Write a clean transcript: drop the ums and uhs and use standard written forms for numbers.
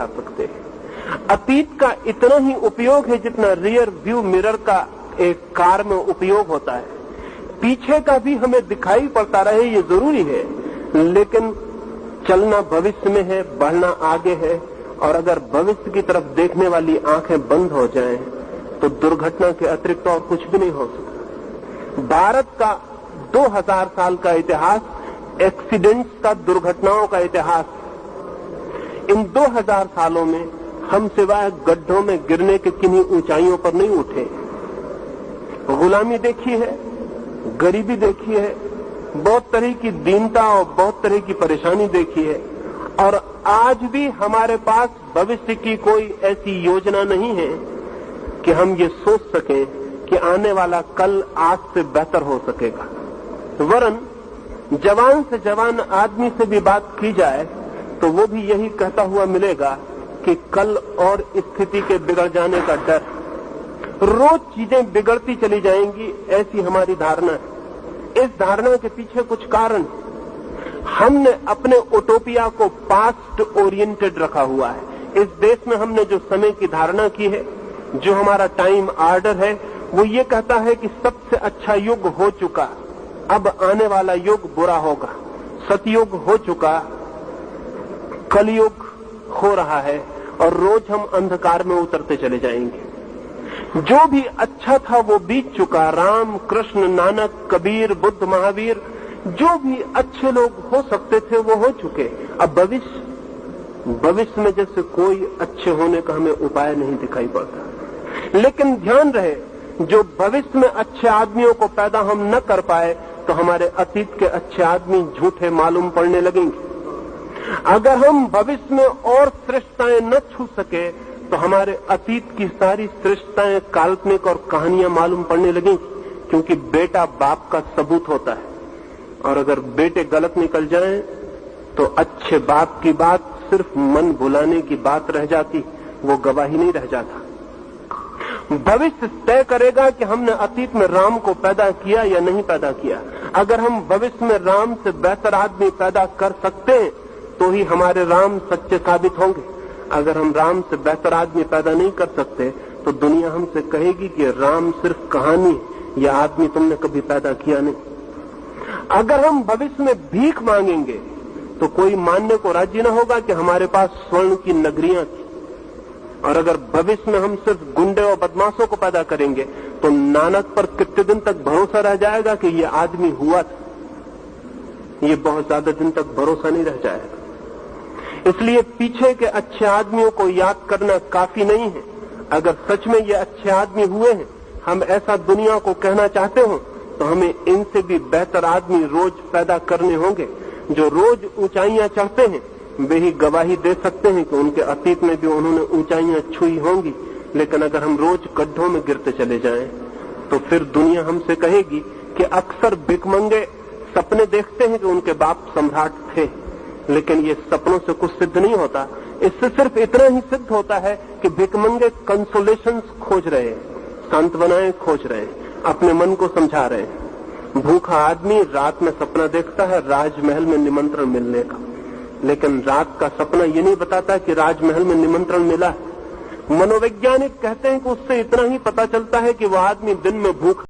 दिखा सकते हैं। अतीत का इतना ही उपयोग है जितना रियर व्यू मिरर का एक कार में उपयोग होता है। पीछे का भी हमें दिखाई पड़ता रहे ये जरूरी है, लेकिन चलना भविष्य में है, बढ़ना आगे है। और अगर भविष्य की तरफ देखने वाली आंखें बंद हो जाएं, तो दुर्घटना के अतिरिक्त और कुछ भी नहीं हो सकता। भारत का 2000 साल का इतिहास एक्सीडेंट्स का, दुर्घटनाओं का इतिहास। इन 2000 सालों में हम सिवाय गड्ढों में गिरने के किन्हीं ऊंचाइयों पर नहीं उठे। गुलामी देखी है, गरीबी देखी है, बहुत तरह की दीनता और बहुत तरह की परेशानी देखी है। और आज भी हमारे पास भविष्य की कोई ऐसी योजना नहीं है कि हम ये सोच सकें कि आने वाला कल आज से बेहतर हो सकेगा। वरन जवान से जवान आदमी से भी बात की जाए तो वो भी यही कहता हुआ मिलेगा कि कल और स्थिति के बिगड़ जाने का डर, रोज चीजें बिगड़ती चली जाएंगी, ऐसी हमारी धारणा है। इस धारणा के पीछे कुछ कारण, हमने अपने उटोपिया को पास्ट ओरिएंटेड रखा हुआ है। इस देश में हमने जो समय की धारणा की है, जो हमारा टाइम ऑर्डर है, वो ये कहता है कि सबसे अच्छा युग हो चुका, अब आने वाला युग बुरा होगा। सतयुग हो चुका, कलयुग हो रहा है और रोज हम अंधकार में उतरते चले जाएंगे। जो भी अच्छा था वो बीत चुका। राम, कृष्ण, नानक, कबीर, बुद्ध, महावीर, जो भी अच्छे लोग हो सकते थे वो हो चुके। अब भविष्य में जैसे कोई अच्छे होने का हमें उपाय नहीं दिखाई पड़ता। लेकिन ध्यान रहे, जो भविष्य में अच्छे आदमियों को पैदा हम न कर पाए तो हमारे अतीत के अच्छे आदमी झूठे मालूम पड़ने लगेंगे। अगर हम भविष्य में और श्रेष्ठताएं न छू सके तो हमारे अतीत की सारी श्रेष्ठताएं काल्पनिक और कहानियां मालूम पड़ने लगेंगी, क्योंकि बेटा बाप का सबूत होता है। और अगर बेटे गलत निकल जाएं तो अच्छे बाप की बात सिर्फ मन भुलाने की बात रह जाती, वो गवाही नहीं रह जाता। भविष्य तय करेगा कि हमने अतीत में राम को पैदा किया या नहीं पैदा किया। अगर हम भविष्य में राम से बेहतर आदमी पैदा कर सकते हैं तो ही हमारे राम सच्चे साबित होंगे। अगर हम राम से बेहतर आदमी पैदा नहीं कर सकते तो दुनिया हमसे कहेगी कि राम सिर्फ कहानी है, यह आदमी तुमने कभी पैदा किया नहीं। अगर हम भविष्य में भीख मांगेंगे तो कोई मानने को राजी न होगा कि हमारे पास स्वर्ण की नगरियां थी। और अगर भविष्य में हम सिर्फ गुंडे और बदमाशों को पैदा करेंगे तो नानक पर कितने दिन तक भरोसा रह जाएगा कि ये आदमी हुआ था। ये बहुत ज्यादा दिन तक भरोसा नहीं रह जाएगा। इसलिए पीछे के अच्छे आदमियों को याद करना काफी नहीं है। अगर सच में ये अच्छे आदमी हुए हैं, हम ऐसा दुनिया को कहना चाहते हो, तो हमें इनसे भी बेहतर आदमी रोज पैदा करने होंगे। जो रोज ऊंचाइयां चढ़ते हैं वे ही गवाही दे सकते हैं कि उनके अतीत में भी उन्होंने ऊंचाइयां छुई होंगी। लेकिन अगर हम रोज गड्ढों में गिरते चले जाएं तो फिर दुनिया हमसे कहेगी कि अक्सर भिखमंगे सपने देखते हैं कि उनके बाप सम्राट थे, लेकिन ये सपनों से कुछ सिद्ध नहीं होता। इससे सिर्फ इतना ही सिद्ध होता है कि भिखमंगे कंसोलेशंस खोज रहे हैं, सांत्वनाएं खोज रहे हैं, अपने मन को समझा रहे हैं। भूखा आदमी रात में सपना देखता है राजमहल में निमंत्रण मिलने का, लेकिन रात का सपना ये नहीं बताता कि राजमहल में निमंत्रण मिला है। मनोवैज्ञानिक कहते हैं कि उससे इतना ही पता चलता है कि वह आदमी दिन में भूखा